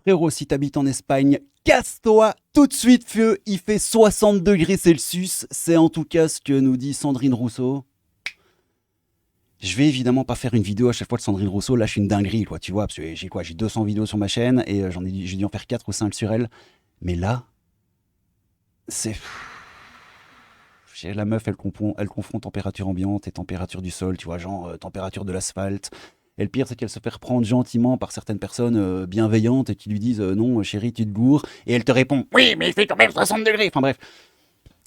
Frérot, si t'habites en Espagne, casse-toi tout de suite, feu. Il fait 60 degrés Celsius. C'est en tout cas ce que nous dit Sandrine Rousseau. Je vais évidemment pas faire une vidéo à chaque fois de Sandrine Rousseau lâche une dinguerie, quoi, tu vois, parce que j'ai 200 vidéos sur ma chaîne et j'ai dû en faire 4 ou 5 sur elle. Mais là, c'est... La meuf, elle confond température ambiante et température du sol, tu vois, genre température de l'asphalte. Et le pire, c'est qu'elle se fait reprendre gentiment par certaines personnes bienveillantes et qui lui disent non, chérie, tu te gourres. Et elle te répond oui, mais il fait quand même 60 degrés. Enfin bref,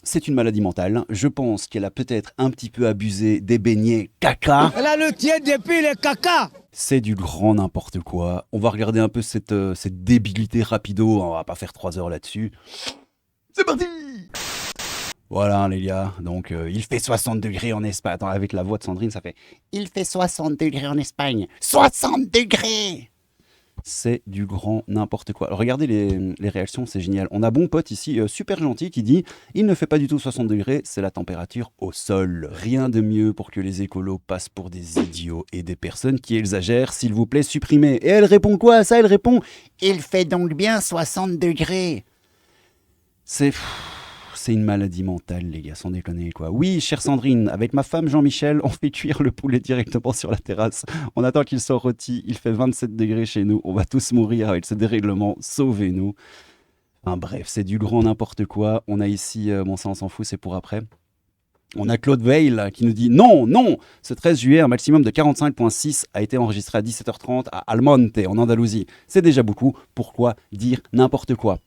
c'est une maladie mentale. Je pense qu'elle a peut-être un petit peu abusé des beignets caca. Elle a le tien depuis les caca. C'est du grand n'importe quoi. On va regarder un peu cette débilité rapido. On va pas faire 3 heures là-dessus. C'est parti! Voilà les gars, donc il fait 60 degrés en Espagne. Attends, avec la voix de Sandrine, ça fait il fait 60 degrés en Espagne. 60 degrés! C'est du grand n'importe quoi. Alors, regardez les réactions, c'est génial. On a bon pote ici, super gentil, qui dit il ne fait pas du tout 60 degrés, c'est la température au sol. Rien de mieux pour que les écolos passent pour des idiots et des personnes qui exagèrent, s'il vous plaît, supprimez. Et elle répond quoi à ça? Elle répond il fait donc bien 60 degrés. C'est une maladie mentale, les gars, sans déconner, quoi. Oui, chère Sandrine, avec ma femme Jean-Michel, on fait cuire le poulet directement sur la terrasse. On attend qu'il soit rôti. Il fait 27 degrés chez nous. On va tous mourir avec ce dérèglement. Sauvez-nous. Enfin bref, c'est du grand n'importe quoi. On a ici, bon ça on s'en fout, c'est pour après. On a Claude Veil là, qui nous dit non, ce 13 juillet, un maximum de 45,6 a été enregistré à 17h30 à Almonte, en Andalousie. C'est déjà beaucoup. Pourquoi dire n'importe quoi?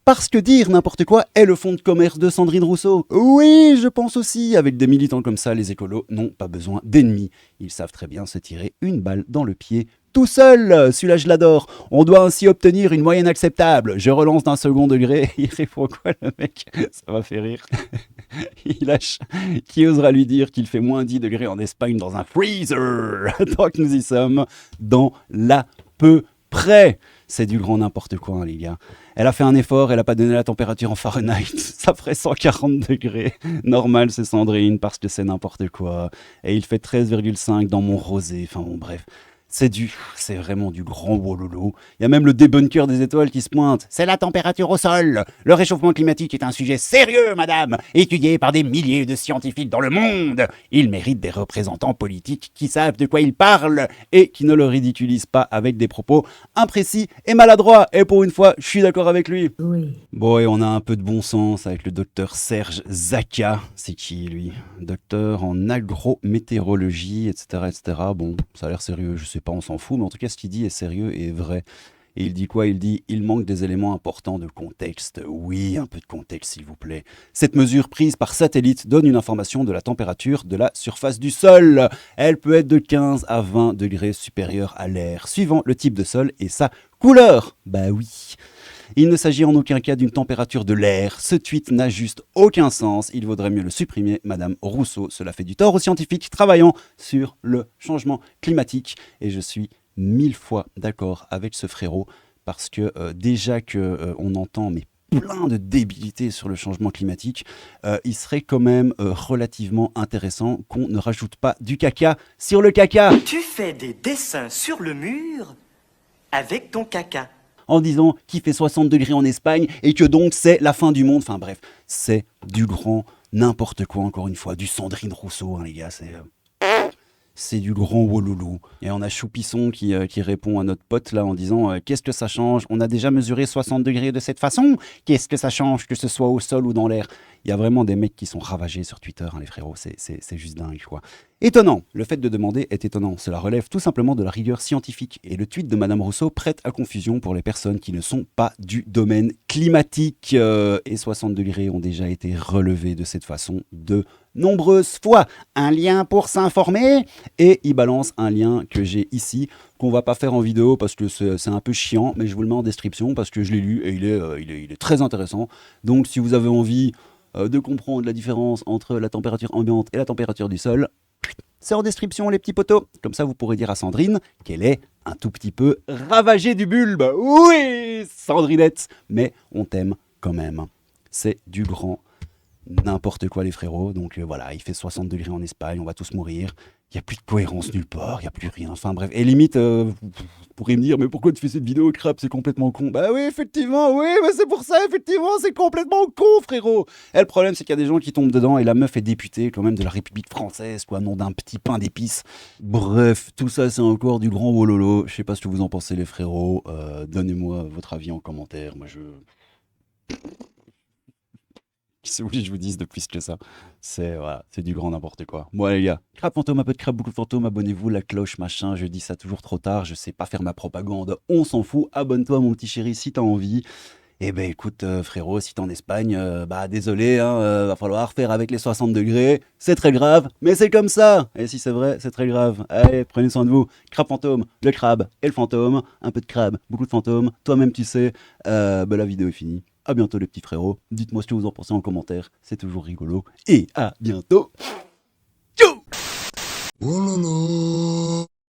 Parce que dire n'importe quoi est le fonds de commerce de Sandrine Rousseau. Oui, je pense aussi. Avec des militants comme ça, les écolos n'ont pas besoin d'ennemis. Ils savent très bien se tirer une balle dans le pied tout seul. Celui-là, je l'adore. On doit ainsi obtenir une moyenne acceptable. Je relance d'un second degré. Il répond quoi, le mec? Ça m'a fait rire. Il lâche. Qui osera lui dire qu'il fait moins 10 degrés en Espagne dans un freezer? Tant que nous y sommes, dans l'à peu près. C'est du grand n'importe quoi, hein, les gars. Elle a fait un effort, elle n'a pas donné la température en Fahrenheit. Ça ferait 140 degrés. Normal, c'est Sandrine, parce que c'est n'importe quoi. Et il fait 13,5 dans mon rosé. Enfin bon, bref. C'est vraiment du grand wololo. Il y a même le débunker des étoiles qui se pointe. C'est la température au sol. Le réchauffement climatique est un sujet sérieux, madame, étudié par des milliers de scientifiques dans le monde. Il mérite des représentants politiques qui savent de quoi ils parlent et qui ne le ridiculisent pas avec des propos imprécis et maladroits. Et pour une fois, je suis d'accord avec lui. Oui. Bon, et on a un peu de bon sens avec le docteur Serge Zaka. C'est qui, lui? Docteur en agrométéorologie, etc., etc. Bon, ça a l'air sérieux, je sais pas, on s'en fout, mais en tout cas, ce qu'il dit est sérieux et vrai. Et il dit quoi? Il dit il manque des éléments importants de contexte. Oui, un peu de contexte, s'il vous plaît. Cette mesure prise par satellite donne une information de la température de la surface du sol. Elle peut être de 15 à 20 degrés supérieure à l'air, suivant le type de sol et sa couleur. Bah oui. Il ne s'agit en aucun cas d'une température de l'air. Ce tweet n'a juste aucun sens. Il vaudrait mieux le supprimer, Madame Rousseau. Cela fait du tort aux scientifiques travaillant sur le changement climatique. Et je suis 1000 fois d'accord avec ce frérot. Parce que déjà qu'on entend plein de débilités sur le changement climatique, il serait quand même relativement intéressant qu'on ne rajoute pas du caca sur le caca. Tu fais des dessins sur le mur avec ton caca. En disant qu'il fait 60 degrés en Espagne et que donc c'est la fin du monde. Enfin bref, c'est du grand n'importe quoi, encore une fois. Du Sandrine Rousseau, hein, les gars, c'est du grand woloulou. Et on a Choupisson qui répond à notre pote là en disant qu'est-ce que ça change? On a déjà mesuré 60 degrés de cette façon. Qu'est-ce que ça change que ce soit au sol ou dans l'air? Il y a vraiment des mecs qui sont ravagés sur Twitter, hein, les frérots. C'est juste dingue, quoi. Étonnant. Le fait de demander est étonnant. Cela relève tout simplement de la rigueur scientifique. Et le tweet de Madame Rousseau prête à confusion pour les personnes qui ne sont pas du domaine climatique. Et 60 degrés ont déjà été relevés de cette façon de nombreuses fois. Un lien pour s'informer. Et il balance un lien que j'ai ici, qu'on va pas faire en vidéo parce que c'est un peu chiant, mais je vous le mets en description parce que je l'ai lu et il est très intéressant. Donc si vous avez envie de comprendre la différence entre la température ambiante et la température du sol, c'est en description, les petits potos. Comme ça, vous pourrez dire à Sandrine qu'elle est un tout petit peu ravagée du bulbe. Oui, Sandrinette, mais on t'aime quand même. C'est du grand n'importe quoi, les frérots. Donc voilà, il fait 60 degrés en Espagne, on va tous mourir. Il n'y a plus de cohérence nulle part, il n'y a plus rien. Enfin bref. Et limite, vous pourriez me dire, mais pourquoi tu fais cette vidéo, Crap, c'est complètement con. Bah oui, effectivement, oui, mais c'est pour ça, effectivement, c'est complètement con, frérot. Et le problème, c'est qu'il y a des gens qui tombent dedans et la meuf est députée quand même de la République française, quoi, nom d'un petit pain d'épices. Bref, tout ça, c'est encore du grand wololo. Je sais pas ce que vous en pensez, les frérots. Donnez-moi votre avis en commentaire. Moi, qu'est-ce que vous voulez que je vous dise de plus que ça? Voilà, c'est du grand n'importe quoi. Bon, allez, les gars, crap fantôme, un peu de crap, beaucoup de fantômes, abonnez-vous, la cloche, machin, je dis ça toujours trop tard, je sais pas faire ma propagande, on s'en fout, abonne-toi, mon petit chéri, si t'as envie. Eh ben écoute, frérot, si t'es en Espagne, bah désolé, hein, va falloir faire avec les 60 degrés, c'est très grave, mais c'est comme ça. Et si c'est vrai, c'est très grave. Allez, prenez soin de vous. Crabe fantôme, le crabe et le fantôme, un peu de crabe, beaucoup de fantômes, toi-même tu sais. Bah la vidéo est finie. À bientôt les petits frérots. Dites-moi ce que vous en pensez en commentaire, c'est toujours rigolo. Et à bientôt. Ciao. Oh là là.